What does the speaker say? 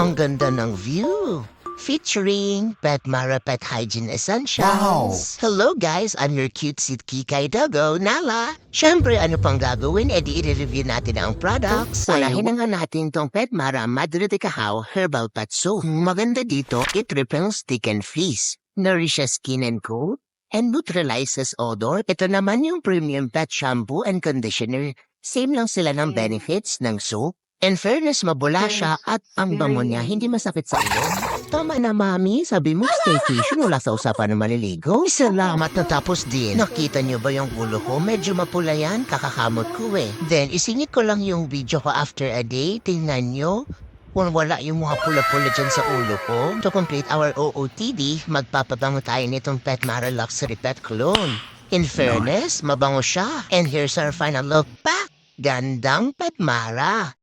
Ang ganda ng view. Featuring Pet Mara Pet Hygiene Essentials. Hello guys, I'm your cutesy Kikay Dogo, Nala. Siyempre, ano pang gagawin? I-review natin ang products. Unahin na nga natin tong Pet Mara Madre de Cacao Herbal Pet Soap. Maganda dito, it repels stick and fleas, nourishes skin and coat, and neutralizes odor. Ito naman yung premium pet shampoo and conditioner. Same lang sila ng benefits ng soap. In fairness, mabula siya at ang bango niya hindi masakit sa ilong. Tama na, Mami. Sabi mo, staycation, wala sa usapan ng maliligo. Salamat na tapos din. Nakita niyo ba yung ulo ko? Medyo mapula yan. Kakakamot ko eh. Then, isingit ko lang yung video ko after a day. Tingnan niyo. Kung wala yung mga pula-pula dyan sa ulo ko. To complete our OOTD, magpapabango tayo nitong Pet Mara Luxury Pet Cologne. In fairness, mabango siya. And here's our final look back. Gandang Pet Mara.